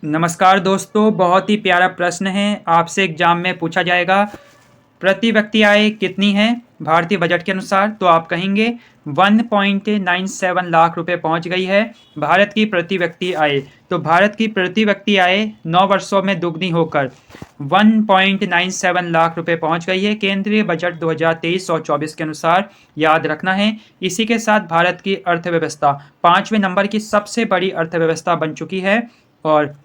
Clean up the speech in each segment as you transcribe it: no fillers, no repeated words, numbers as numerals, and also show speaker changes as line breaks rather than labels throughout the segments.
नमस्कार दोस्तों, बहुत ही प्यारा प्रश्न है। आपसे एग्जाम में पूछा जाएगा प्रति व्यक्ति आय कितनी है भारतीय बजट के अनुसार, तो आप कहेंगे 1.97 लाख रुपए पहुंच गई है भारत की प्रति व्यक्ति आय। तो भारत की प्रति व्यक्ति आय 9 वर्षों में दुगनी होकर 1.97 लाख रुपए पहुंच गई है केंद्रीय बजट 2023 और 24 के अनुसार। याद रखना है। इसी के साथ भारत की अर्थव्यवस्था 5वें नंबर की सबसे बड़ी अर्थव्यवस्था बन चुकी है। और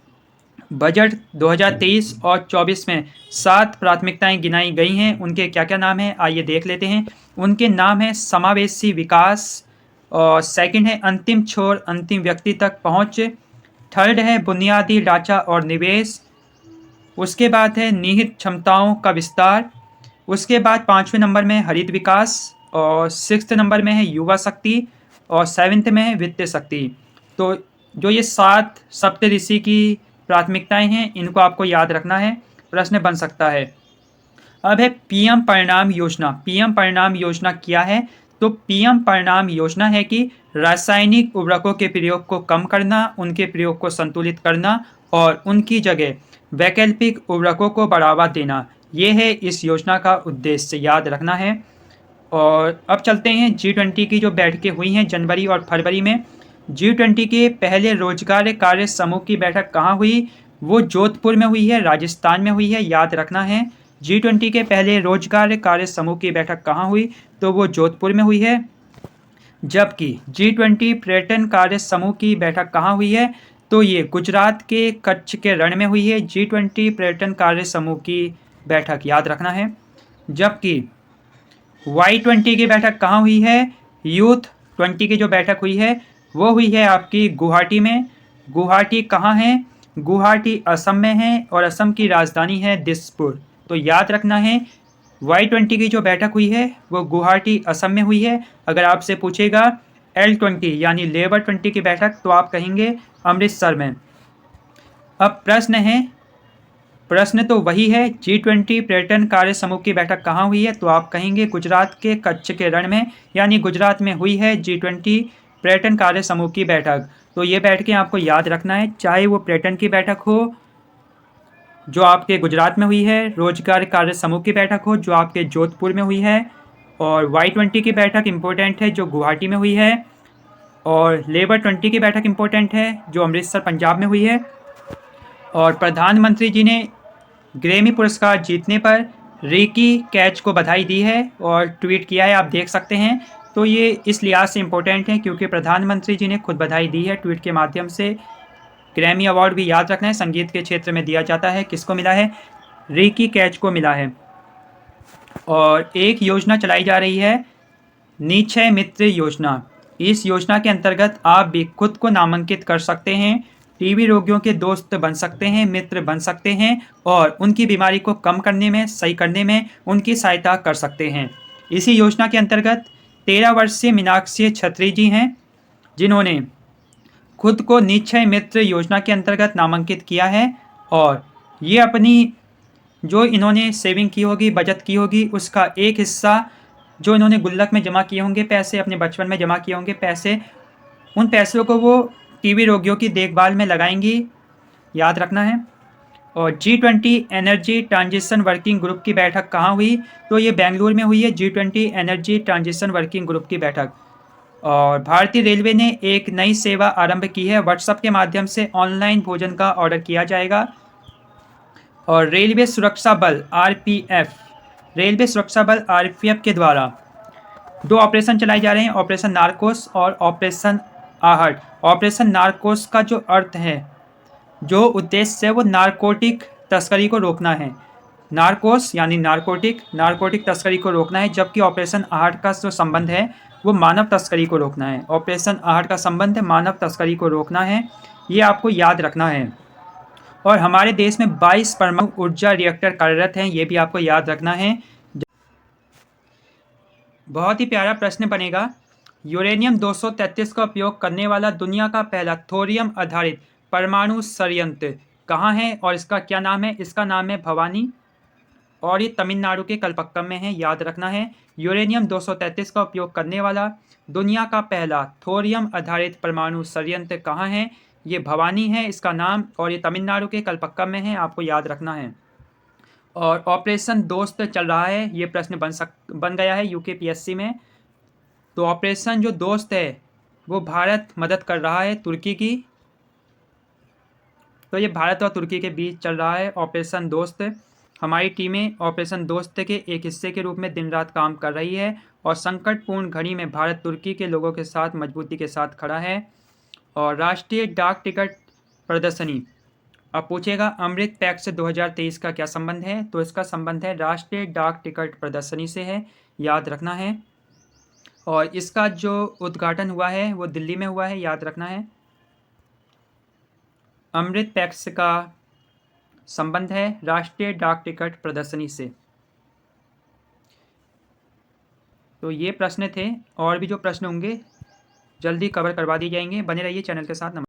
बजट 2023 और 24 में 7 प्राथमिकताएं गिनाई गई हैं। उनके क्या क्या नाम हैं, आइए देख लेते हैं। उनके नाम है समावेशी विकास, और सेकंड है अंतिम छोर अंतिम व्यक्ति तक पहुंच, थर्ड है बुनियादी ढांचा और निवेश, उसके बाद है निहित क्षमताओं का विस्तार, उसके बाद 5वें नंबर में हरित विकास, और 6th नंबर में है युवा शक्ति, और 7th में है वित्तीय शक्ति। तो जो ये 7 सप्तऋषि की प्राथमिकताएं हैं, इनको आपको याद रखना है, प्रश्न बन सकता है। अब है पीएम परिणाम योजना। पीएम परिणाम योजना क्या है? तो पीएम परिणाम योजना है कि रासायनिक उर्वरकों के प्रयोग को कम करना, उनके प्रयोग को संतुलित करना और उनकी जगह वैकल्पिक उर्वरकों को बढ़ावा देना। यह है इस योजना का उद्देश्य, याद रखना है। और अब चलते हैं G20 की जो बैठकें हुई हैं जनवरी और फरवरी में। G20 के पहले रोजगार कार्य समूह की बैठक कहाँ हुई? वो जोधपुर में हुई है, राजस्थान में हुई है, याद रखना है। G20 के पहले रोजगार कार्य समूह की बैठक कहाँ हुई? तो वो जोधपुर में हुई है। जबकि G20 पर्यटन कार्य समूह की बैठक कहाँ हुई है? तो ये गुजरात के कच्छ के रण में हुई है, G20 पर्यटन कार्य समूह की बैठक, याद रखना है। जबकि Y20 की बैठक कहाँ हुई है? यूथ 20 की जो बैठक हुई है वो हुई है आपकी गुवाहाटी में। गुवाहाटी कहाँ है? गुवाहाटी असम में है, और असम की राजधानी है दिसपुर। तो याद रखना है, Y20 की जो बैठक हुई है वो गुवाहाटी असम में हुई है। अगर आपसे पूछेगा L20 यानी लेबर 20 की बैठक, तो आप कहेंगे अमृतसर में। अब प्रश्न तो वही है, G20 पर्यटन कार्य समूह की बैठक कहाँ हुई है? तो आप कहेंगे गुजरात के कच्छ के रण में, यानी गुजरात में हुई है G20 पर्यटन कार्य समूह की बैठक। तो ये बैठकें आपको याद रखना है, चाहे वो पर्यटन की बैठक हो जो आपके गुजरात में हुई है, रोजगार कार्य समूह की बैठक हो जो आपके जोधपुर में हुई है, और Y20 की बैठक इंपॉर्टेंट है जो गुवाहाटी में हुई है, और लेबर 20 की बैठक इंपॉर्टेंट है जो अमृतसर पंजाब में हुई है। और प्रधानमंत्री जी ने ग्रैमी पुरस्कार जीतने पर रिकी कैच को बधाई दी है और ट्वीट किया है, आप देख सकते हैं। तो ये इस लिहाज से इम्पोर्टेंट है क्योंकि प्रधानमंत्री जी ने खुद बधाई दी है ट्वीट के माध्यम से। ग्रैमी अवार्ड भी याद रखना है, संगीत के क्षेत्र में दिया जाता है। किसको मिला है? रिकी कैच को मिला है। और एक योजना चलाई जा रही है, निक्षय मित्र योजना। इस योजना के अंतर्गत आप भी खुद को नामांकित कर सकते हैं, टीबी रोगियों के दोस्त बन सकते हैं, मित्र बन सकते हैं, और उनकी बीमारी को कम करने में, सही करने में उनकी सहायता कर सकते हैं। इसी योजना के अंतर्गत 13 वर्षीय मीनाक्षी छत्री जी हैं जिन्होंने खुद को निक्षय मित्र योजना के अंतर्गत नामांकित किया है, और ये अपनी जो इन्होंने सेविंग की होगी, बचत की होगी, उसका एक हिस्सा जो इन्होंने गुल्लक में जमा किए होंगे पैसे, अपने बचपन में जमा किए होंगे पैसे, उन पैसों को वो टीबी रोगियों की देखभाल में लगाएंगी, याद रखना है। और G20 energy transition working group की बैठक कहाँ हुई? तो ये बेंगलुरु में हुई है, G20 energy transition working group की बैठक। और भारतीय रेलवे ने एक नई सेवा आरंभ की है, व्हाट्सएप के माध्यम से ऑनलाइन भोजन का ऑर्डर किया जाएगा। और रेलवे सुरक्षा बल आरपीएफ के द्वारा 2 ऑपरेशन चलाए जा रहे हैं, ऑपरेशन नारकोस और ऑपरेशन आहट। ऑपरेशन नारकोस का जो अर्थ है, जो उद्देश्य है, वो नारकोटिक तस्करी को रोकना है। नारकोस यानी नारकोटिक तस्करी को रोकना है, जबकि ऑपरेशन आहट का जो संबंध है वो मानव तस्करी को रोकना है। ऑपरेशन आहट का संबंध मानव तस्करी को रोकना है, ये आपको याद रखना है। और हमारे देश में 22 परमाणु ऊर्जा रिएक्टर कार्यरत हैं, ये भी आपको याद रखना है। बहुत ही प्यारा प्रश्न बनेगा, यूरेनियम 233 का उपयोग करने वाला दुनिया का पहला थोरियम आधारित परमाणु संयंत्र कहाँ है और इसका क्या नाम है? इसका नाम है भवानी, और ये तमिलनाडु के कलपक्कम में है, याद रखना है। यूरेनियम 233 का उपयोग करने वाला दुनिया का पहला थोरियम आधारित परमाणु संयंत्र कहाँ है? ये भवानी है इसका नाम, और ये तमिलनाडु के कलपक्कम में है, आपको याद रखना है। और ऑपरेशन दोस्त चल रहा है, ये प्रश्न बन गया है यूकेपीएससी में। तो ऑपरेशन जो दोस्त है वो भारत मदद कर रहा है तुर्की की। तो ये भारत और तुर्की के बीच चल रहा है ऑपरेशन दोस्त। हमारी टीमें ऑपरेशन दोस्त के एक हिस्से के रूप में दिन रात काम कर रही है, और संकटपूर्ण घड़ी में भारत तुर्की के लोगों के साथ मजबूती के साथ खड़ा है। और राष्ट्रीय डाक टिकट प्रदर्शनी, अब पूछेगा अमृत पैक्ट 2023 का क्या संबंध है, तो इसका संबंध है राष्ट्रीय डाक टिकट प्रदर्शनी से है, याद रखना है। और इसका जो उद्घाटन हुआ है वो दिल्ली में हुआ है, याद रखना है। अमृत पैक्ट का संबंध है राष्ट्रीय डाक टिकट प्रदर्शनी से। तो ये प्रश्न थे, और भी जो प्रश्न होंगे जल्दी कवर करवा दिए जाएंगे। बने रहिए चैनल के साथ।